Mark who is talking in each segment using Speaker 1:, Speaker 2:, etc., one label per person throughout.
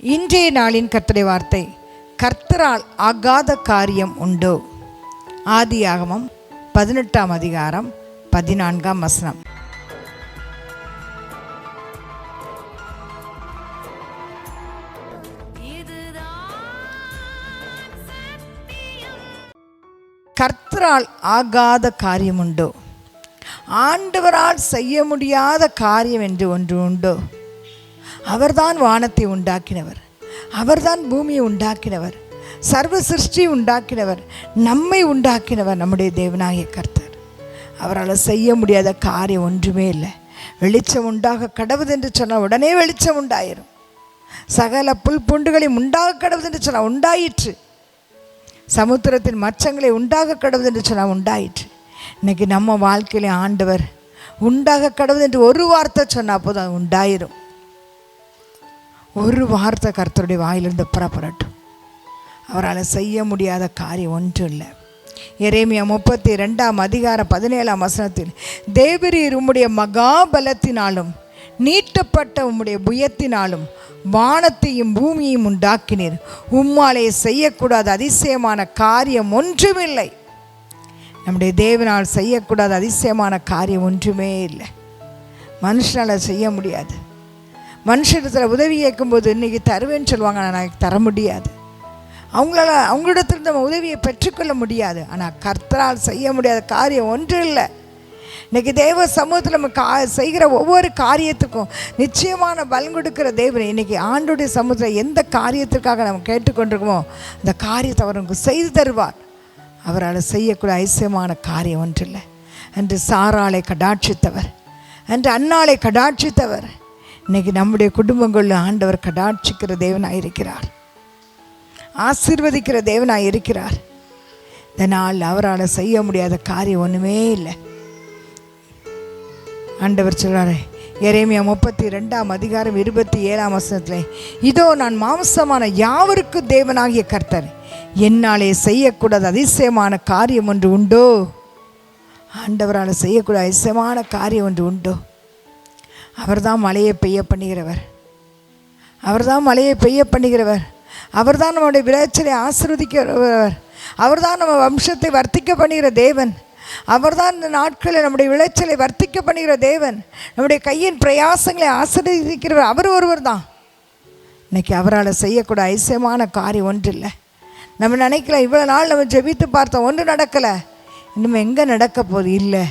Speaker 1: இன்றைய நாளின் கர்த்தருடைய வார்த்தை, கர்த்தரால் ஆகாத காரியம் உண்டோ? ஆதியாகமம் 18ஆம் அதிகாரம் 14ஆம் வசனம். கர்த்தரால் ஆகாத காரியம் உண்டோ? ஆண்டவரால் செய்ய முடியாத காரியம் என்று ஒன்று உண்டோ? அவர்தான் வானத்தை உண்டாக்கினவர், அவர்தான் பூமியை உண்டாக்கினவர், சர்வ சிருஷ்டி உண்டாக்கினவர், நம்மை உண்டாக்கினவர் நம்முடைய தேவனாகிய கர்த்தர். அவரால் செய்ய முடியாத காரியம் ஒன்றுமே இல்லை. வெளிச்சம் உண்டாக கடவுது என்று சொன்னால் உடனே வெளிச்சம் உண்டாயிரும். சகல புல் பூண்டுகளையும் உண்டாக கடவுது என்று சொன்னால் உண்டாயிற்று. சமுத்திரத்தின் மச்சங்களை உண்டாக கடவுது என்று சொன்னால் உண்டாயிற்று. இன்றைக்கி நம்ம வாழ்க்கையிலே ஆண்டவர் உண்டாக கடவுது என்று ஒரு வார்த்தை சொன்னால் போதும் அது உண்டாயிரும். ஒரு வார்த்தை கர்த்தருடைய வாயிலிருந்து புறப்படட்டும். அவரால் செய்ய முடியாத காரியம் ஒன்றும் இல்லை. எரேமியா 32ஆம் அதிகாரம் 17ஆம் வசனத்தில், தேவரீர் உம்முடைய மகாபலத்தினாலும் நீட்டப்பட்ட உம்முடைய புயத்தினாலும் வானத்தையும் பூமியையும் உண்டாக்கினீர். உம்மாலே செய்யக்கூடாத அதிசயமான காரியம் ஒன்றுமில்லை. நம்முடைய தேவனால் செய்யக்கூடாத அதிசயமான காரியம் ஒன்றுமே இல்லை. மனுஷனால் செய்ய முடியாது. மனுஷத்தில் உதவி கேட்கும்போது இன்றைக்கி தருவேன்னு சொல்லுவாங்க, ஆனால் நான் தர முடியாது. அவங்களிடத்தில் நம்ம உதவியை பெற்றுக்கொள்ள முடியாது. ஆனால் கர்த்தரால் செய்ய முடியாத காரியம் ஒன்றும் இல்லை. இன்றைக்கி தேவ சமூகத்தில் நம்ம செய்கிற ஒவ்வொரு காரியத்துக்கும் நிச்சயமான பலன் கொடுக்குற தேவன் இன்றைக்கி ஆண்டுடைய சமூகத்தில் எந்த காரியத்திற்காக நம்ம கேட்டுக்கொண்டிருக்கோமோ அந்த காரியத்தை அவர் நமக்கு செய்து தருவார். அவரால் செய்யக்கூடிய அதிசயமான காரியம் ஒன்றில்லை. அன்று சாராளை கடாட்சித்தவர், அன்று அன்னாளை கடாட்சித்தவர், இன்றைக்கி நம்முடைய குடும்பங்களில் ஆண்டவர் கடாட்சிக்கிற தேவனாக இருக்கிறார், ஆசீர்வதிக்கிற தேவனாக இருக்கிறார். இந்த நாள் அவரால் செய்ய முடியாத காரியம் ஒன்றுமே இல்லை. ஆண்டவர் சொல்கிறார், எரேமியா 32ஆம் அதிகாரம் 27ஆம் வசனத்தில், இதோ நான் மாம்சமான யாவருக்கு தேவனாகிய கர்த்தர், என்னாலே செய்யக்கூடாத அதிசயமான காரியம் ஒன்று உண்டோ? ஆண்டவரால் செய்யக்கூடாத அதிசயமான காரியம் ஒன்று உண்டோ? அவர்தான் மழையை பெய்ய பண்ணுகிறவர், அவர்தான் மழையை பெய்ய பண்ணுகிறவர், அவர்தான் நம்முடைய விளைச்சலை ஆசீர்வதிக்கிறவர், அவர்தான் நம்ம வம்சத்தை வர்த்திக்க பண்ணுகிற தேவன், அவர்தான் இந்த நாட்களில் நம்முடைய விளைச்சலை வர்த்திக்க பண்ணுகிற தேவன், நம்முடைய கையின் பிரயாசங்களை ஆசீர்வதிக்கிறவர் அவர் ஒருவர் தான். இன்றைக்கி அவரால் செய்யக்கூட அதிசயமான காரியம் ஒன்று இல்லை. நம்ம நினைக்கலாம், இவ்வளோ நாள் நம்ம ஜெபித்து பார்த்தோம், ஒன்று நடக்கலை, இன்னும் எங்கே நடக்க போகுது? இல்லை,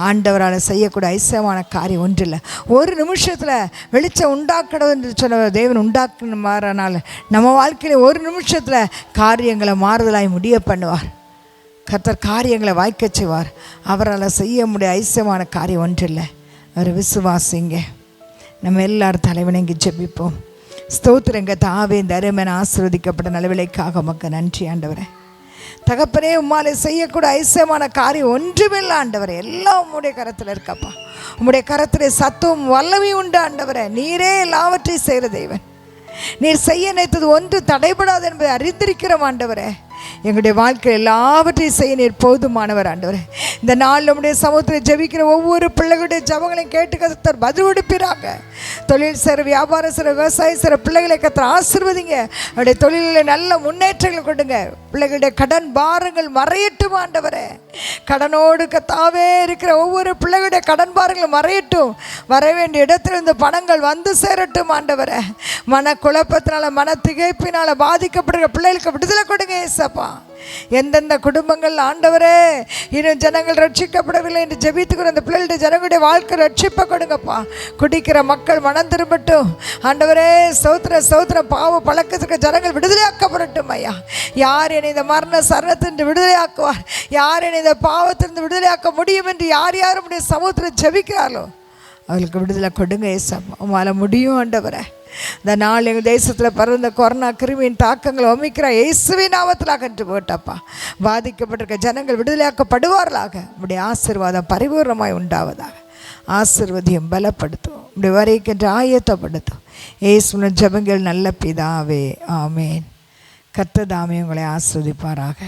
Speaker 1: ஆண்டவரால் செய்யக்கூடிய அதிசயமான காரியம் ஒன்று இல்லை. ஒரு நிமிஷத்தில் வெளிச்சம் உண்டாக்கணும் என்று சொன்ன தேவன் உண்டாக்கணும் மாறனால நம்ம வாழ்க்கையில் ஒரு நிமிஷத்தில் காரியங்களை மாறுதலாய் முடிய பண்ணுவார். கர்த்தர் காரியங்களை வாய்க்க செய்வார். அவரால் செய்ய முடிய அதிசயமான காரியம் ஒன்று இல்லை. அவர் விசுவாசிங்க. நம்ம எல்லாரும் தலைவணங்கி ஜெபிப்போம். ஸ்தோத்திரங்க தாவே, இந்த அருமையான ஆசீர்வதிக்கப்பட்ட நலவிலைக்காக உமக்கு நன்றி ஆண்டவரே. தகப்பனே, உம்மாலே செய்யக்கூட அதிசயமான காரியம் ஒன்றுமில்லை ஆண்டவரே. எல்லாம் உம்முடைய கரத்தில் இருக்கப்பா. உம்முடைய கரத்தில் சத்துவம் வல்லமையும் உண்டு ஆண்டவரே. நீரே எல்லாவற்றையும் செய்கிற தேவன். நீர் செய்ய நினைத்தது ஒன்று தடைபடாது என்பதை அறிந்திருக்கிறோம் ஆண்டவரே. எங்களுடைய வாழ்க்கை எல்லாவற்றையும் செய்ய நீர் போதுமானவர் ஆண்டவரே. இந்த நாள் நம்முடைய சமூகத்தில் ஜெபிக்கிற ஒவ்வொரு பிள்ளைகளுடைய ஜபங்களையும் கேட்டு கர்த்தர் பதில் கொடுப்பீராக. தொழில் செய்கிற, வியாபாரம் செய்கிற, விவசாயம் செய்கிற பிள்ளைகளை கர்த்தர் ஆசீர்வதிங்க. அவருடைய தொழிலில் நல்ல முன்னேற்றங்கள் கொடுங்க. பிள்ளைகளுடைய கடன் பாரங்கள் மறையட்டும் ஆண்டவரே. கடனோடு கத்தாவே இருக்கிற ஒவ்வொரு பிள்ளைகளுடைய கடன் பாரங்கள் மறையட்டும். வர வேண்டிய இடத்துல இந்த பணங்கள் வந்து சேரட்டும் ஆண்டவரே. மன குழப்பத்தினால, மன திகைப்பினால் பாதிக்கப்படுகிற பிள்ளைகளுக்கு விடுதலை கொடுங்க ஏசப்பா. எந்தெந்த குடும்பங்கள் ஆண்டவரே இன்னும் ஜனங்கள் ரட்சிக்கப்படவில்லை என்று ஜெபித்துக்கிற அந்த பிள்ளைகளுடைய ஜனங்களுடைய வாழ்க்கை ரட்சிப்பை கொடுங்கப்பா. குடிக்கிற மக்கள் மனம் திரும்பட்டும் ஆண்டவரே. சௌத்திர பாவ பழக்கத்துக்கு ஜனங்கள் விடுதலையாக்கப்படட்டும் ஐயா. யார் என்னை இந்த மரண சரணத்திலிருந்து விடுதலையாக்குவார், யார் என்னை இந்த பாவத்திலிருந்து விடுதலையாக்க முடியும் என்று யார் யாரும் உடைய சமூகத்தில் ஜெபிக்கிறாளோ அவளுக்கு விடுதலை கொடுங்க ஏசப்பா. உங்களால் முடியும் ஆண்டவரே. இந்த நாள் எங்கள் தேசத்தில் பறந்த கொரோனா கிருமியின் தாக்கங்களை ஒமிக்கிற இயேசுவின் நாமத்தில் அகன்று போட்டப்பா. பாதிக்கப்பட்டிருக்க ஜனங்கள் விடுதலையாக்கப்படுவார்களாக. உடைய ஆசீர்வாதம் பரிபூர்ணமாய் உண்டாவதாக. ஆசீர்வதியும் பலப்படுத்தும். உடைய வரைக்கின்ற ஆயத்தப்படுத்தும். இயேசுவின் ஜெபங்கள் நல்ல பிதாவே, ஆமேன். கர்த்தர் தாமே உங்களை ஆசீர்வதிப்பாராக.